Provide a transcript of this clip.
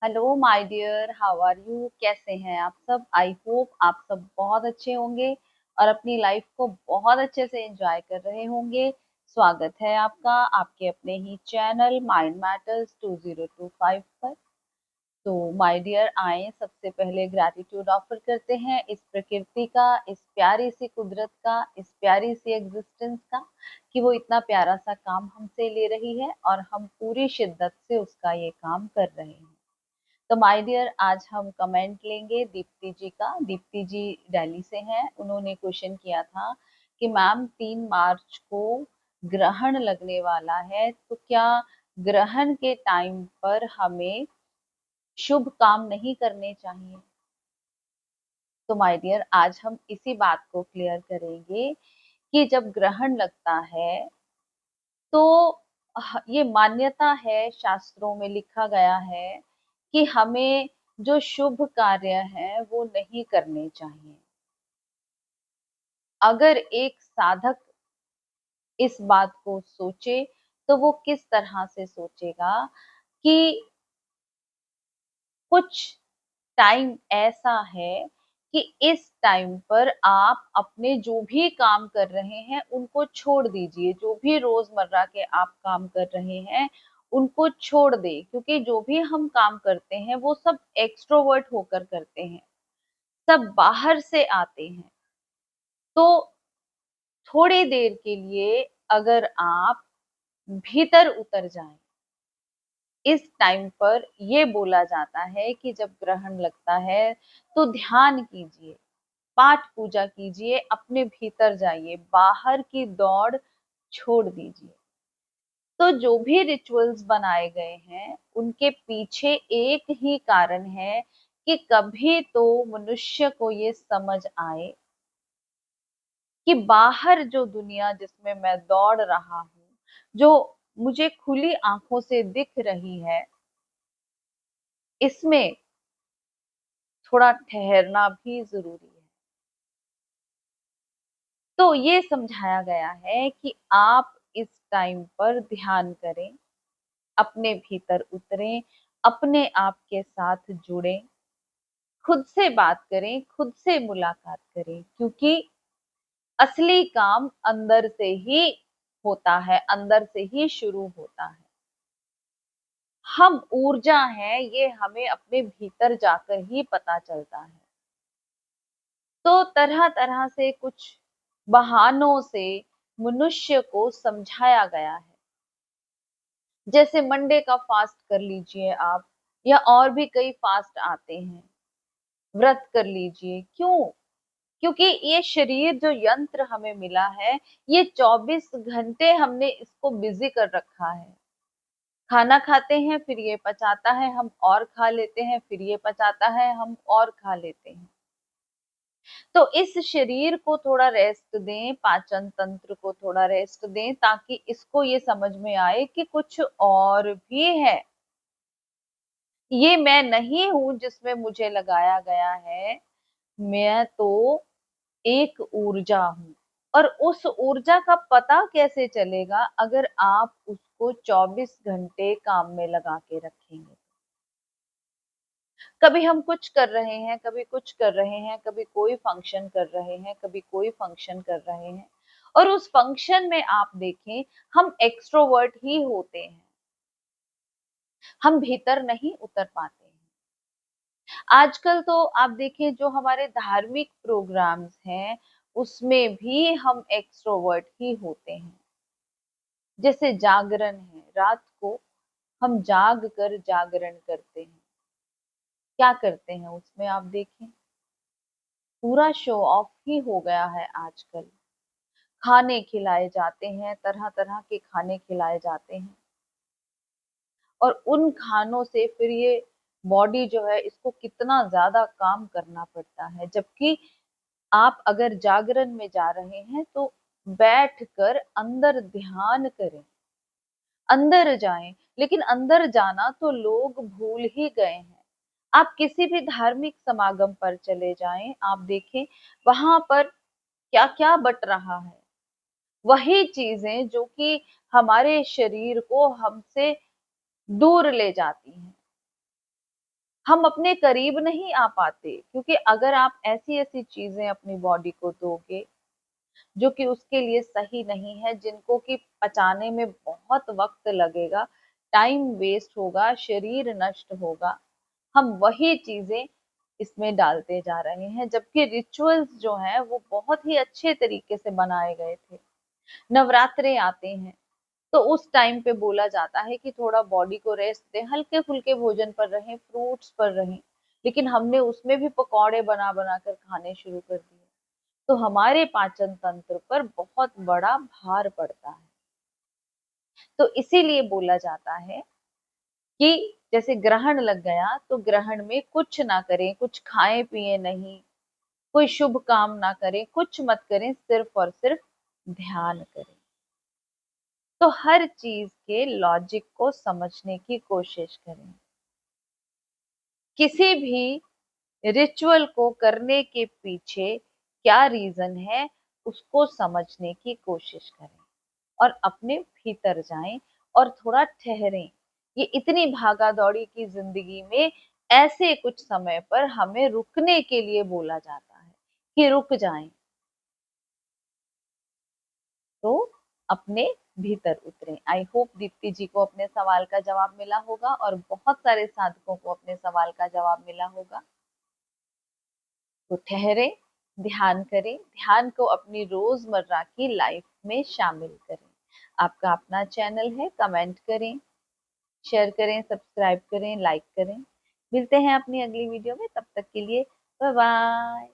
Hello my dear, how are you? कैसे हैं आप सब? आई होप आप सब बहुत अच्छे होंगे और अपनी लाइफ को बहुत अच्छे से एंजॉय कर रहे होंगे। स्वागत है आपका आपके अपने ही चैनल माइंड मैटर्स 2025 पर। तो माय डियर, आए सबसे पहले ग्रैटिट्यूड ऑफर करते हैं इस प्रकृति का, इस प्यारी सी कुदरत का, इस प्यारी सी एग्जिस्टेंस का, कि वो इतना प्यारा सा काम हमसे ले रही है और हम पूरी शिद्दत से उसका ये काम कर रहे हैं। तो माय डियर, आज हम कमेंट लेंगे दीप्ति जी का। दीप्ति जी दिल्ली से हैं। उन्होंने क्वेश्चन किया था कि मैम 3 मार्च को ग्रहण लगने वाला है, तो क्या ग्रहण के टाइम पर हमें शुभ काम नहीं करने चाहिए? तो माय डियर, आज हम इसी बात को क्लियर करेंगे कि जब ग्रहण लगता है तो ये मान्यता है, शास्त्रों में लिखा गया है कि हमें जो शुभ कार्य है वो नहीं करने चाहिए। अगर एक साधक इस बात को सोचे तो वो किस तरह से सोचेगा कि कुछ टाइम ऐसा है कि इस टाइम पर आप अपने जो भी काम कर रहे हैं उनको छोड़ दीजिए। जो भी रोजमर्रा के आप काम कर रहे हैं उनको छोड़ दे, क्योंकि जो भी हम काम करते हैं वो सब एक्सट्रोवर्ट होकर करते हैं, सब बाहर से आते हैं। तो थोड़ी देर के लिए अगर आप भीतर उतर जाएं, इस टाइम पर ये बोला जाता है कि जब ग्रहण लगता है तो ध्यान कीजिए, पाठ पूजा कीजिए, अपने भीतर जाइए, बाहर की दौड़ छोड़ दीजिए। तो जो भी रिचुअल्स बनाए गए हैं उनके पीछे एक ही कारण है कि कभी तो मनुष्य को ये समझ आए कि बाहर जो दुनिया जिसमें मैं दौड़ रहा हूँ, जो मुझे खुली आंखों से दिख रही है, इसमें थोड़ा ठहरना भी जरूरी है। तो ये समझाया गया है कि आप इस टाइम पर ध्यान करें, अपने भीतर उतरें, अपने आप के साथ जुड़ें, खुद से बात करें, खुद से मुलाकात करें, क्योंकि असली काम अंदर से ही होता है, अंदर से ही शुरू होता है। हम ऊर्जा हैं, ये हमें अपने भीतर जाकर ही पता चलता है। तो तरह तरह से कुछ बहानों से मनुष्य को समझाया गया है। जैसे मंडे का फास्ट कर लीजिए आप, या और भी कई फास्ट आते हैं, व्रत कर लीजिए। क्यों? क्योंकि ये शरीर जो यंत्र हमें मिला है, ये 24 घंटे हमने इसको बिजी कर रखा है। खाना खाते हैं, फिर ये पचाता है, हम और खा लेते हैं, फिर ये पचाता है, हम और खा लेते हैं। तो इस शरीर को थोड़ा रेस्ट दें, पाचन तंत्र को थोड़ा रेस्ट दें, ताकि इसको ये समझ में आए कि कुछ और भी है। ये मैं नहीं हूं जिसमें मुझे लगाया गया है, मैं तो एक ऊर्जा हूं। और उस ऊर्जा का पता कैसे चलेगा अगर आप उसको 24 घंटे काम में लगा के रखेंगे? कभी हम कुछ कर रहे हैं, कभी कुछ कर रहे हैं, कभी कोई फंक्शन कर रहे हैं, कभी कोई फंक्शन कर रहे हैं, और उस फंक्शन में आप देखें, हम एक्सट्रोवर्ट ही होते हैं, हम भीतर नहीं उतर पाते हैं। आजकल तो आप देखें, जो हमारे धार्मिक प्रोग्राम्स हैं उसमें भी हम एक्सट्रोवर्ट ही होते हैं। जैसे जागरण है, रात को हम जाग कर जागरण करते हैं। क्या करते हैं उसमें आप देखें, पूरा शो ऑफ ही हो गया है आजकल। खाने खिलाए जाते हैं, तरह तरह के खाने खिलाए जाते हैं, और उन खानों से फिर ये बॉडी जो है इसको कितना ज्यादा काम करना पड़ता है। जबकि आप अगर जागरण में जा रहे हैं तो बैठ कर अंदर ध्यान करें, अंदर जाएं। लेकिन अंदर जाना तो लोग भूल ही गए हैं। आप किसी भी धार्मिक समागम पर चले जाएं, आप देखें वहां पर क्या क्या बट रहा है। वही चीजें जो कि हमारे शरीर को हमसे दूर ले जाती हैं। हम अपने करीब नहीं आ पाते, क्योंकि अगर आप ऐसी-ऐसी चीज़ें अपनी बॉडी को दोगे, जो कि उसके लिए सही नहीं है, जिनको कि पचाने में बहुत वक़्त लगेगा, टाइम वेस्ट होगा, शरीर नष्ट होगा, हम वही चीज़ें इसमें डालते जा रहे हैं, जबकि रिचुअल्स जो हैं, वो बहुत ही अच्छे तरीके से बनाए गए थे। नवरात्रे आते हैं, तो उस टाइम पे बोला जाता है कि थोड़ा बॉडी को रेस्ट दें, हल्के-फुल्के भोजन पर रहें, फ्रूट्स पर रहें, लेकिन हमने उसमें भी पकौड़े बना-बना कर खाने शुरू कर दिए। तो हमारे पाचन तंत्र पर बहुत बड़ा भार पड़ता है। तो इसीलिए बोला जाता है कि जैसे ग्रहण लग गया, तो ग्रहण में कुछ ना करें, कुछ खाएँ-पिएँ नहीं, कोई शुभ काम ना करें, कुछ मत करें, सिर्फ़ और सिर्फ़ ध्यान करें। तो हर चीज़ के लॉजिक को समझने की कोशिश करें। किसी भी रिचुअल को करने के पीछे क्या रीज़न है, उसको समझने की कोशिश करें और अपने भीतर जाएँ और थोड़ा ठहरें। ये इतनी भागा-दौड़ी की ज़िंदगी में ऐसे कुछ समय पर हमें रुकने के लिए बोला जाता है कि रुक जाएँ। तो अपने भीतर उतरें। आई होप दीप्ति जी को अपने सवाल का जवाब मिला होगा और बहुत सारे साधकों को अपने सवाल का जवाब मिला होगा। तो ठहरें, ध्यान करें, ध्यान को अपनी रोज़मर्रा की लाइफ में शामिल करें। आपका अपना चैनल है, कमेंट करें, शेयर करें, सब्सक्राइब करें, लाइक करें। मिलते हैं अपनी अगली वीडियो में, तब तक के लिए बाय बाय।